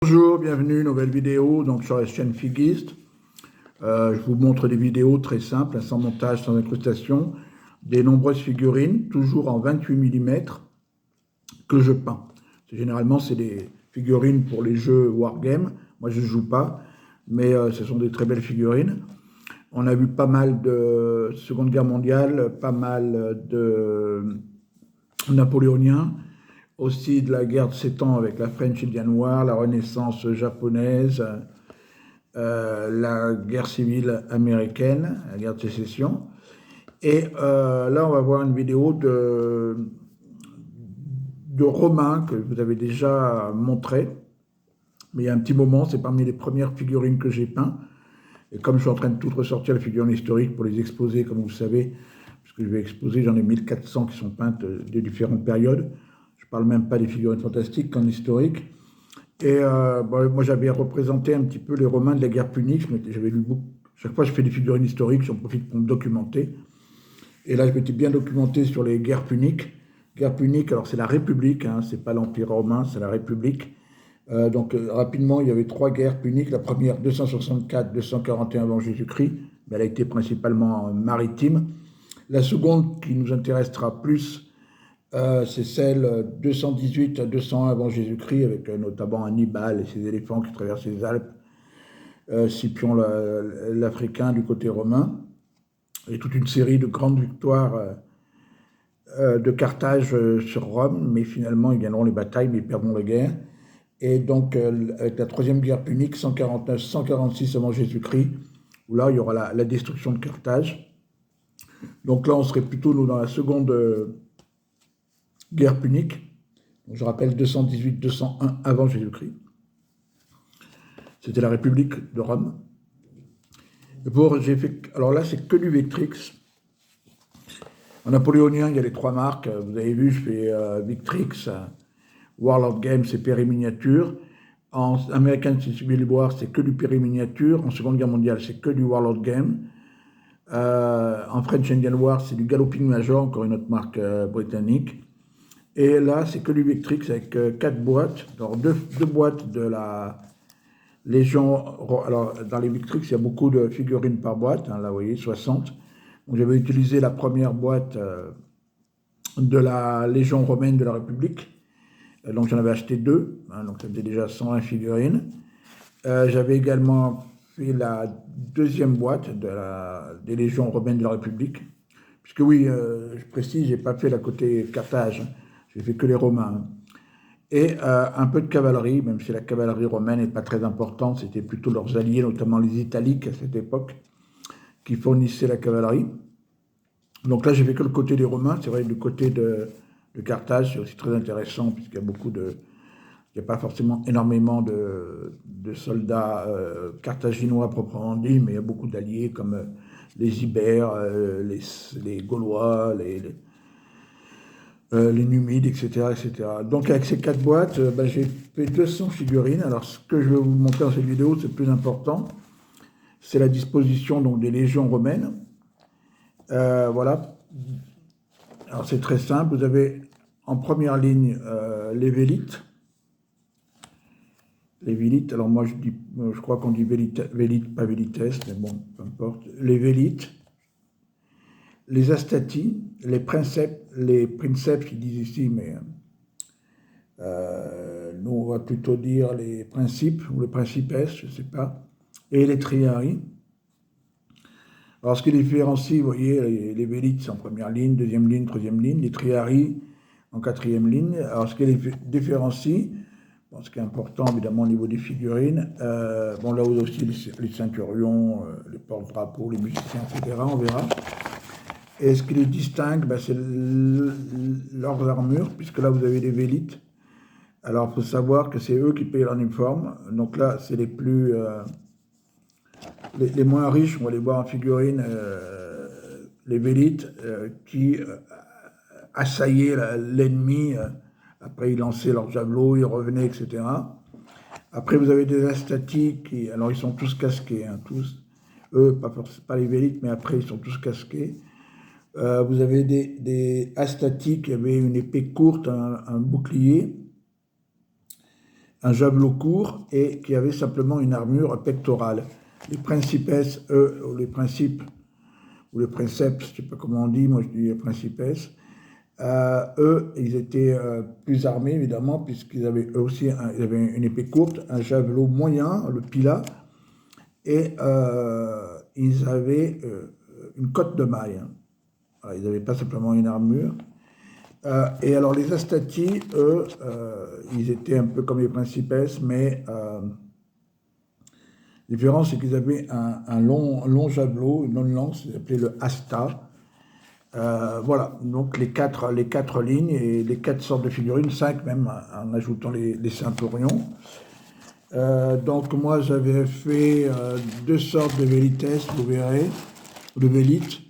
Bonjour, bienvenue, nouvelle vidéo donc sur la chaîne Figuiste. Je vous montre des vidéos très simples, sans montage, sans incrustation, des nombreuses figurines, toujours en 28 mm, que je peins. Généralement, c'est des figurines pour les jeux Wargame. Moi, je ne joue pas, mais ce sont des très belles figurines. On a vu pas mal de Seconde Guerre mondiale, pas mal de napoléoniens, aussi de la guerre de 7 ans avec la French Indian War, la Renaissance japonaise, la guerre civile américaine, la guerre de sécession. Et là, on va voir une vidéo de Romain que vous avez déjà montré. Mais il y a un petit moment, c'est parmi les premières figurines que j'ai peint. Et comme je suis en train de tout ressortir les figurines historiques pour les exposer, comme vous savez, puisque je vais exposer, j'en ai 1400 qui sont peintes de différentes périodes. Je ne parle même pas des figurines fantastiques qu'en historique. Et moi, j'avais représenté un petit peu les Romains de la guerre punique. J'avais lu beaucoup. Chaque fois, je fais des figurines historiques, j'en profite pour me documenter. Et là, je m'étais bien documenté sur les guerres puniques. Guerre punique, alors c'est la République, hein, c'est pas l'Empire romain, c'est la République. Rapidement, il y avait trois guerres puniques. La première, 264-241 avant Jésus-Christ, mais elle a été principalement maritime. La seconde, qui nous intéressera plus, c'est celle 218 à 201 avant Jésus-Christ, avec notamment Hannibal et ses éléphants qui traversent les Alpes, Scipion l'Africain du côté romain, et toute une série de grandes victoires de Carthage sur Rome, mais finalement ils gagneront les batailles, mais ils perdront la guerre. Et donc, avec la troisième guerre punique, 149-146 avant Jésus-Christ, où là, il y aura la destruction de Carthage. Donc là, on serait plutôt, nous, dans la seconde guerre punique. Donc, je rappelle, 218-201 avant Jésus-Christ. C'était la République de Rome. Alors là, c'est que du Victrix. En napoléonien, il y a les trois marques. Vous avez vu, je fais Victrix, Warlord Games, c'est périminiature. En American Civil War, c'est que du périminiature. En Seconde Guerre mondiale, c'est que du Warlord Game. En French Indian War, c'est du Galloping Major, encore une autre marque britannique. Et là, c'est que du Victrix avec 4 boîtes. Alors, deux boîtes de la Légion. Alors, dans les Victrix, il y a beaucoup de figurines par boîte. Hein, là, vous voyez, 60. Donc, j'avais utilisé la première boîte de la Légion romaine de la République. Donc, j'en avais acheté 2. Hein, donc, ça faisait déjà 120 figurines. J'avais également fait la deuxième boîte des Légions romaines de la République. Puisque oui, je précise, je n'ai pas fait la côté Carthage. J'ai fait que les Romains. Et un peu de cavalerie, même si la cavalerie romaine n'est pas très importante, c'était plutôt leurs alliés, notamment les Italiques à cette époque, qui fournissaient la cavalerie. Donc là, j'ai fait que le côté des Romains. C'est vrai, du côté de Carthage, c'est aussi très intéressant, puisqu'il y a beaucoup de... Il n'y a pas forcément énormément de soldats carthaginois proprement dit, mais il y a beaucoup d'alliés comme les Ibères, les Gaulois, les Numides, etc., etc. Donc avec ces 4 boîtes, j'ai fait 200 figurines. Alors ce que je vais vous montrer dans cette vidéo, c'est le plus important, c'est la disposition donc, des légions romaines. Voilà. Alors c'est très simple, vous avez en première ligne les Vélites. Les Vélites, alors moi je crois qu'on dit Vélite, pas Vélites, mais bon, peu importe. Les Vélites, les Astati, les princeps, ils disent ici, mais nous on va plutôt dire les principes, ou les principes, je ne sais pas, et les Triarii. Alors ce qui les différencie, vous voyez, les Vélites c'est en première ligne, deuxième ligne, troisième ligne, les Triarii en quatrième ligne. Alors ce qui les différencie, bon, ce qui est important, évidemment, au niveau des figurines. Bon, là aussi, les ceinturions, les porte-drapeaux, les musiciens, etc., on verra. Et ce qui les distingue, c'est leurs armures, puisque là, vous avez les Vélites. Alors, il faut savoir que c'est eux qui payent leur uniforme. Donc là, c'est les plus... les moins riches, on va les voir en figurine, les Vélites, qui assaillaient l'ennemi... Après, ils lançaient leurs javelots, ils revenaient, etc. Après, vous avez des Astati qui, alors ils sont tous casqués, hein, tous. Eux, pas les Vélites, mais après, ils sont tous casqués. Vous avez des Astati qui avaient une épée courte, un bouclier. un javelot court et qui avait simplement une armure pectorale. Les principes, eux, ou les principes, ou les princeps, je ne sais pas comment on dit, moi je dis les principes, eux, ils étaient plus armés, évidemment, puisqu'ils avaient eux aussi ils avaient une épée courte, un javelot moyen, le pila, et ils avaient une cotte de maille. Hein. Voilà, ils n'avaient pas simplement une armure. Et alors les Astati, eux, ils étaient un peu comme les Principes, mais la différence c'est qu'ils avaient un long javelot, une longue lance, ils appelaient le asta. Voilà, donc les quatre lignes et les 4 sortes de figurines, 5 même, en ajoutant les Centaurions. Donc moi j'avais fait 2 sortes de vélites, vous verrez, de vélites.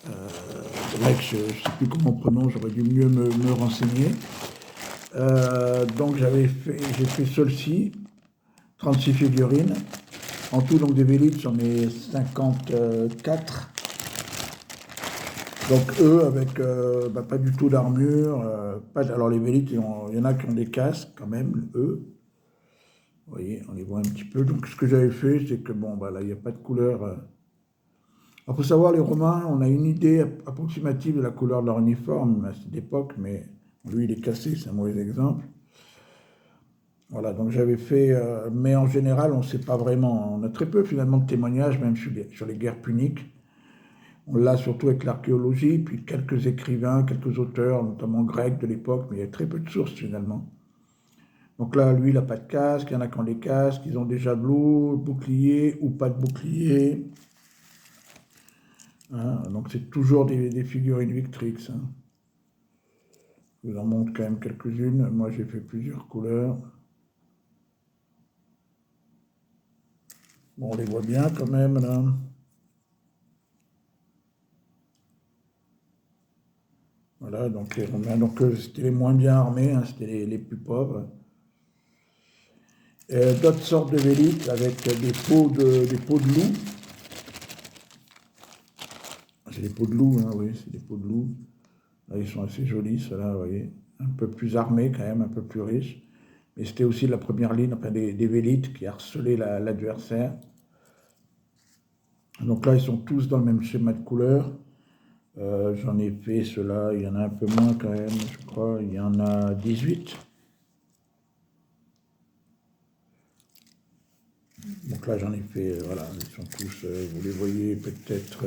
C'est vrai que je ne sais plus comment on prononce, j'aurais dû mieux me renseigner. Donc j'ai fait celle-ci, 36 figurines. En tout, donc des vélites, j'en ai 54. Donc eux, avec pas du tout d'armure. Alors les vélites, il y en a qui ont des casques quand même, eux. Vous voyez, on les voit un petit peu. Donc ce que j'avais fait, c'est que bon, là, il n'y a pas de couleur. Alors il faut savoir, les Romains, on a une idée approximative de la couleur de leur uniforme à cette époque, mais lui, il est cassé, c'est un mauvais exemple. Voilà, donc j'avais fait, mais en général, on ne sait pas vraiment. On a très peu finalement de témoignages, même sur les guerres puniques. On l'a surtout avec l'archéologie, puis quelques écrivains, quelques auteurs, notamment grecs de l'époque, mais il y a très peu de sources finalement. Donc là, lui, il n'a pas de casque, il y en a qui ont des casques, ils ont des javelots, boucliers ou pas de boucliers. Hein, donc c'est toujours des figurines Victrix. Hein. Je vous en montre quand même quelques-unes. Moi, j'ai fait plusieurs couleurs. Bon, on les voit bien quand même là. Voilà, donc les Romains, donc c'était les moins bien armés, hein, c'était les plus pauvres. D'autres sortes de vélites avec des peaux de loup. C'est des peaux de loup, hein, oui, c'est des peaux de loup. Là, ils sont assez jolis, ceux-là, vous voyez. Un peu plus armés quand même, un peu plus riches. Mais c'était aussi la première ligne, enfin des vélites qui harcelaient l'adversaire. Donc là, ils sont tous dans le même schéma de couleur. J'en ai fait ceux-là, il y en a un peu moins quand même, je crois. Il y en a 18. Donc là, j'en ai fait, voilà, ils sont tous, vous les voyez peut-être,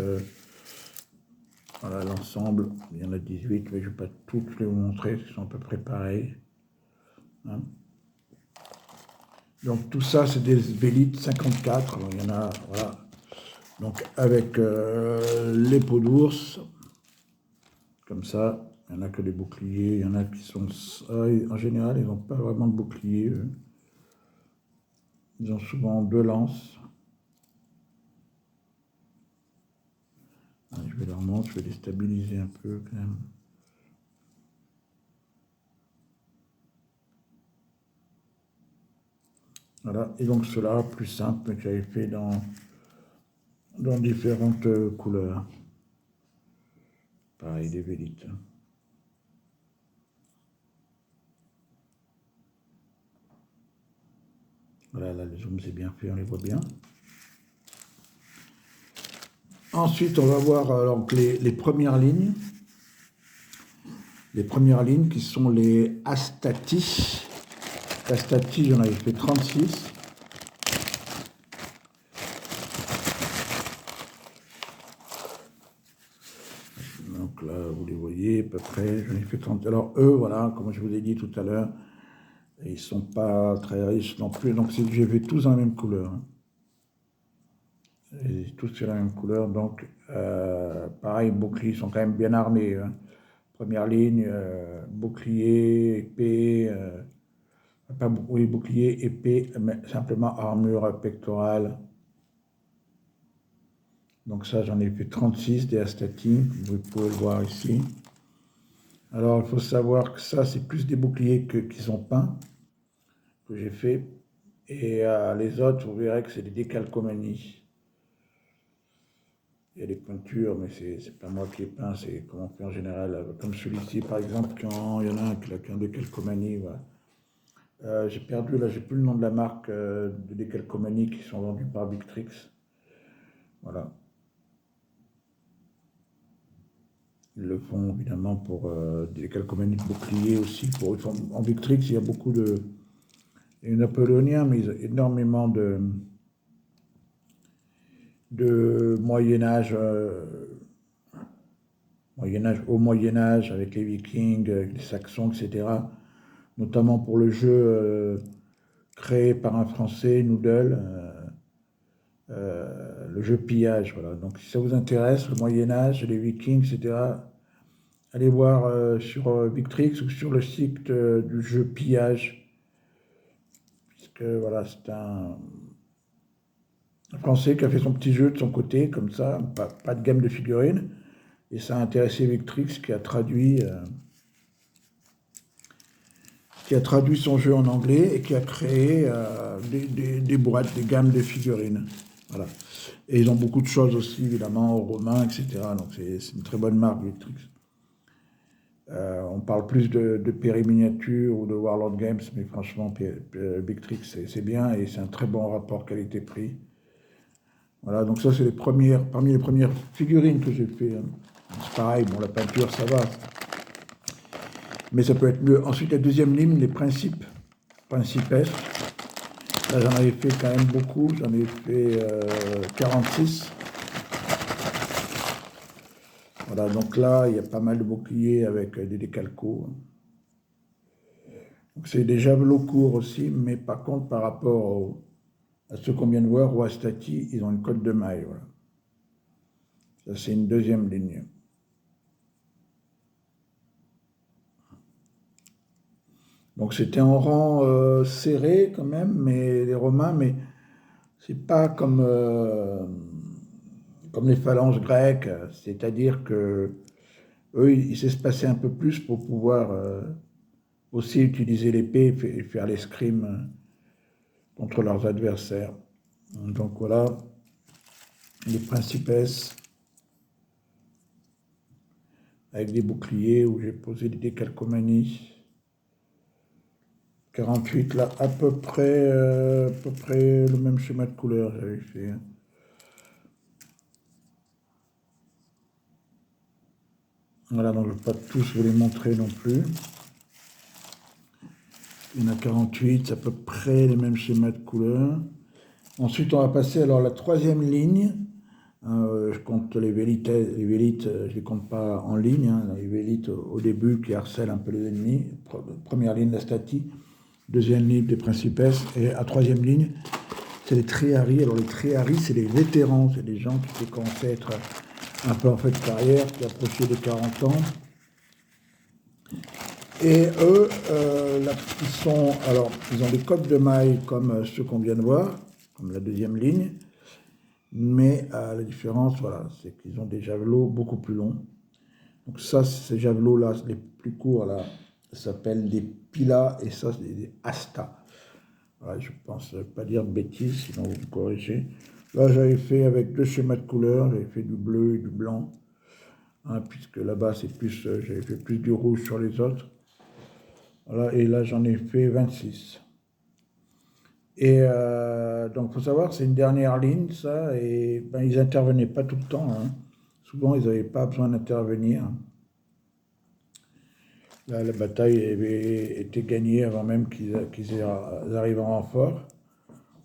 voilà, l'ensemble, il y en a 18, mais je ne vais pas toutes les vous montrer, ils sont à peu près pareils. Hein. Donc tout ça, c'est des vélites 54, alors, il y en a, voilà, donc avec les peaux d'ours, comme ça, il n'y en a que des boucliers, il y en a qui sont, en général, ils n'ont pas vraiment de bouclier, eux. Ils ont souvent 2 lances. Je vais leur montrer, je vais les stabiliser un peu quand même. Voilà, et donc cela plus simple que j'avais fait dans différentes couleurs. Pareil, des vélites. Voilà, là, le zoom c'est bien fait, on les voit bien. Ensuite, on va voir donc, les premières lignes. Les premières lignes qui sont les Astati. Astati, j'en avais fait 36. Donc là, vous les voyez à peu près, j'en ai fait 30. Alors eux, voilà, comme je vous ai dit tout à l'heure, ils ne sont pas très riches non plus. Donc j'ai fait tous en la même couleur. Hein. Et tous sur la même couleur. Donc, pareil, boucliers sont quand même bien armés. Hein. Première ligne, bouclier, épée, pas oui, bouclier, épée, mais simplement armure pectorale. Donc ça, j'en ai fait 36 des Astati, vous pouvez le voir ici. Alors, il faut savoir que ça, c'est plus des boucliers qui sont peints, que j'ai fait. Et les autres, vous verrez que c'est des décalcomanies. Il y a des peintures, mais c'est pas moi qui les peins, c'est comme on fait en général. Comme celui-ci, par exemple, il y en a un qui a des calcomanies. Voilà. J'ai perdu, là, j'ai plus le nom de la marque de décalcomanie qui sont vendus par Victrix. Voilà. Ils le font évidemment pour des décalcomanies de boucliers aussi. En Victrix, il y a beaucoup de. Il y a napoléonien, mais ils ont énormément de Moyen-Âge, au Moyen-Âge, avec les Vikings, avec les Saxons, etc. Notamment pour le jeu créé par un Français, Noodle, le jeu Pillage. Voilà. Donc si ça vous intéresse, le Moyen-Âge, les Vikings, etc., allez voir sur Victrix ou sur le site du jeu Pillage. Puisque voilà, c'est un Français qui a fait son petit jeu de son côté, comme ça, pas de gamme de figurines. Et ça a intéressé Victrix qui a traduit son jeu en anglais et qui a créé des boîtes, des gammes de figurines. Voilà. Et ils ont beaucoup de choses aussi, évidemment, romains, etc. Donc c'est une très bonne marque, Victrix. On parle plus de Périminiature ou de Warlord Games, mais franchement, Victrix, c'est bien et c'est un très bon rapport qualité-prix. Voilà, donc ça, c'est parmi les premières figurines que j'ai fait. Hein. C'est pareil, bon, la peinture, ça va. Mais ça peut être mieux. Ensuite, la deuxième ligne, les principes. Principes. Là, j'en avais fait quand même beaucoup. J'en ai fait 46. Voilà, donc là, il y a pas mal de boucliers avec des décalcos. Donc c'est des javelots courts aussi, mais par contre, par rapport à ceux qu'on vient de voir, ou à Stati, ils ont une cotte de maille. Voilà. Ça, c'est une deuxième ligne. Donc c'était en rang serré quand même, mais les Romains, mais c'est pas comme les phalanges grecques, c'est-à-dire que eux, ils s'espaçaient un peu plus pour pouvoir aussi utiliser l'épée et faire l'escrime contre leurs adversaires. Donc voilà, les principes avec des boucliers où j'ai posé des décalcomanies. 48 là, à peu près le même schéma de couleur j'avais fait. Voilà, donc je ne vais pas tous vous les montrer non plus. Il y en a 48, c'est à peu près les mêmes schémas de couleurs. Ensuite, on va passer alors à la troisième ligne. Je compte les vélites, je ne les compte pas en ligne. Hein, les vélites au début qui harcèlent un peu les ennemis. Première ligne, la Stati. Deuxième ligne, des Principes. Et à troisième ligne, c'est les Triarii. Alors les Triarii, c'est les vétérans, c'est des gens qui commencent à être un peu en fait de carrière, qui approchaient des 40 ans. Et eux, là, ils ont des codes de mailles comme ceux qu'on vient de voir, comme la deuxième ligne, mais la différence, voilà, c'est qu'ils ont des javelots beaucoup plus longs. Donc ça, ces javelots-là, les plus courts, là, s'appellent des pilas, et ça, c'est des astas. Voilà, je ne pense pas dire de bêtises, sinon vous me corrigez. Là, j'avais fait avec deux schémas de couleurs, j'avais fait du bleu et du blanc, hein, puisque là-bas, j'avais fait plus du rouge sur les autres. Voilà, et là, j'en ai fait 26. Et donc, il faut savoir, c'est une dernière ligne, ça, et ben, ils n'intervenaient pas tout le temps. Hein. Souvent, ils n'avaient pas besoin d'intervenir. Là, la bataille avait été gagnée avant même qu'ils arrivent en renfort.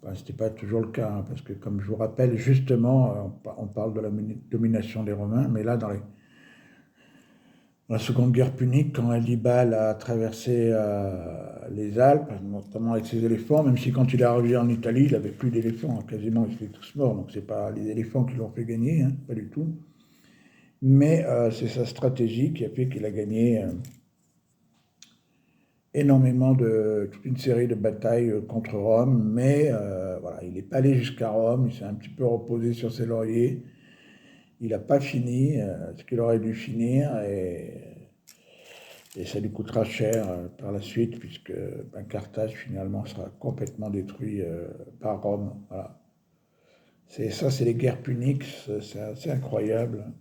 Ben, ce n'était pas toujours le cas, hein, parce que, comme je vous rappelle, justement, on parle de la domination des Romains, mais là, dans la Seconde Guerre punique, quand Hannibal a traversé les Alpes, notamment avec ses éléphants, même si quand il est arrivé en Italie, il n'avait plus d'éléphants, hein, quasiment ils étaient tous morts, donc ce n'est pas les éléphants qui l'ont fait gagner, hein, pas du tout. Mais c'est sa stratégie qui a fait qu'il a gagné toute une série de batailles contre Rome, mais voilà, il n'est pas allé jusqu'à Rome, il s'est un petit peu reposé sur ses lauriers, il n'a pas fini ce qu'il aurait dû finir, et ça lui coûtera cher par la suite, puisque Carthage finalement sera complètement détruit par Rome. Voilà. C'est les guerres puniques, c'est assez incroyable.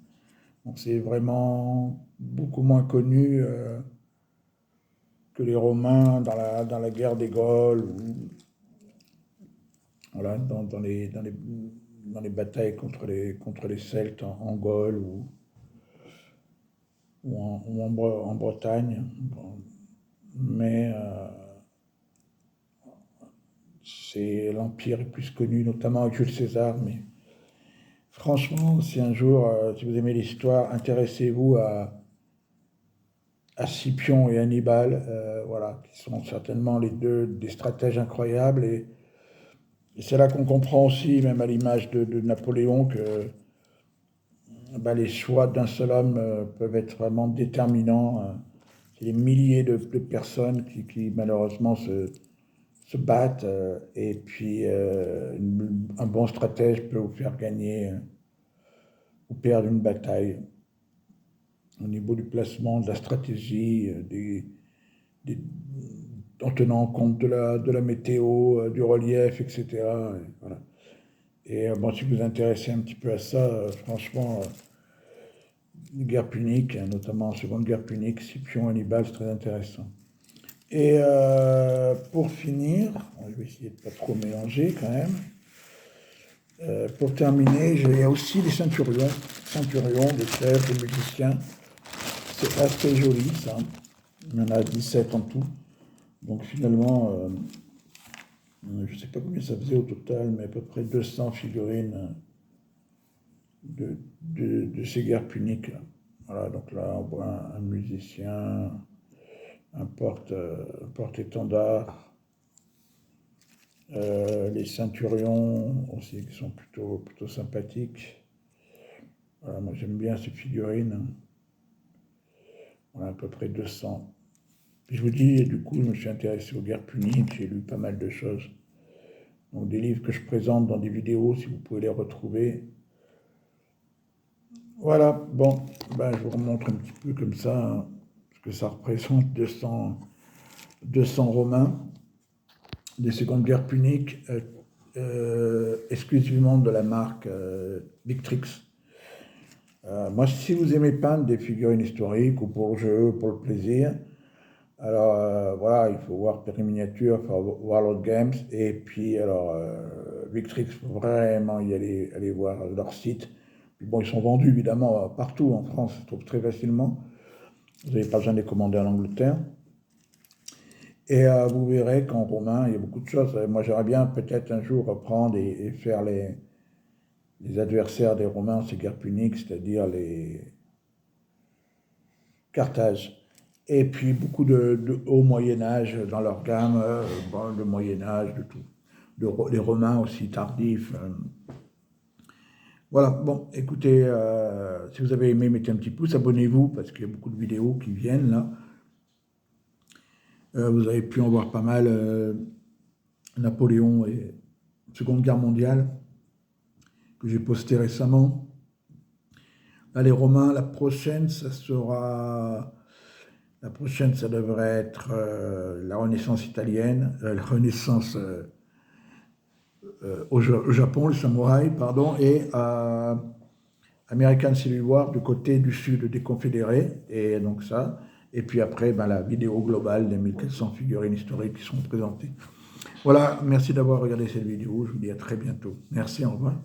Donc c'est vraiment beaucoup moins connu que les Romains dans la guerre des Gaules, ou voilà, dans les batailles contre les Celtes en Gaule en Bretagne. Bon, mais l'Empire est plus connu, notamment avec Jules César. Mais franchement, si un jour, si vous aimez l'histoire, intéressez-vous à Scipion et Hannibal, voilà, qui sont certainement les deux des stratèges incroyables. Et c'est là qu'on comprend aussi, même à l'image de Napoléon, que les choix d'un seul homme peuvent être vraiment déterminants. C'est des milliers de personnes qui malheureusement se battent, et puis un bon stratège peut vous faire gagner ou perdre une bataille. Au niveau du placement, de la stratégie, en tenant compte de la météo, du relief, etc. Et, voilà. Et bon, si vous vous intéressez un petit peu à ça, franchement, les guerres puniques, notamment la Seconde Guerre punique, Scipion, Hannibal, c'est très intéressant. Et pour finir, je vais essayer de ne pas trop mélanger quand même. Pour terminer, j'ai aussi des centurions, des chefs, des musiciens. C'est assez joli ça. Il y en a 17 en tout. Donc finalement, je ne sais pas combien ça faisait au total, mais à peu près 200 figurines de ces guerres puniques. Voilà, donc là on voit un musicien, un porte-étendard, les ceinturions aussi qui sont plutôt sympathiques. Voilà, moi j'aime bien ces figurines. Voilà, à peu près 200. Puis je vous dis, du coup, je me suis intéressé aux guerres puniques, j'ai lu pas mal de choses. Donc des livres que je présente dans des vidéos, si vous pouvez les retrouver. Voilà, bon, je vous remontre un petit peu comme ça, hein, parce que ça représente 200 Romains des secondes guerres puniques, exclusivement de la marque Victrix. Moi, si vous aimez peindre des figurines historiques ou pour le jeu, pour le plaisir, alors voilà, il faut voir Péri Miniature, il faut voir Warlord Games, et puis alors Victrix, il faut vraiment y aller voir leur site. Puis bon, ils sont vendus évidemment partout en France, se trouvent très facilement. Vous n'avez pas besoin de les commander en Angleterre. Et vous verrez qu'en romain, il y a beaucoup de choses. Moi, j'aimerais bien peut-être un jour reprendre et faire les adversaires des Romains, ces guerres puniques, c'est-à-dire les Carthage. Et puis beaucoup de haut Moyen-Âge dans leur gamme, le Moyen-Âge, de tout. Les Romains aussi tardifs. Voilà, bon, écoutez, si vous avez aimé, mettez un petit pouce, abonnez-vous, parce qu'il y a beaucoup de vidéos qui viennent là. Vous avez pu en voir pas mal, Napoléon et Seconde Guerre mondiale, que j'ai posté récemment. Là, les Romains, la prochaine, ça devrait être la Renaissance italienne, la Renaissance au Japon, le samouraï, pardon, et American Civil War du côté du sud des Confédérés, et donc ça. Et puis après, la vidéo globale des 1400 figurines historiques qui sont présentées. Voilà, merci d'avoir regardé cette vidéo, je vous dis à très bientôt. Merci, au revoir.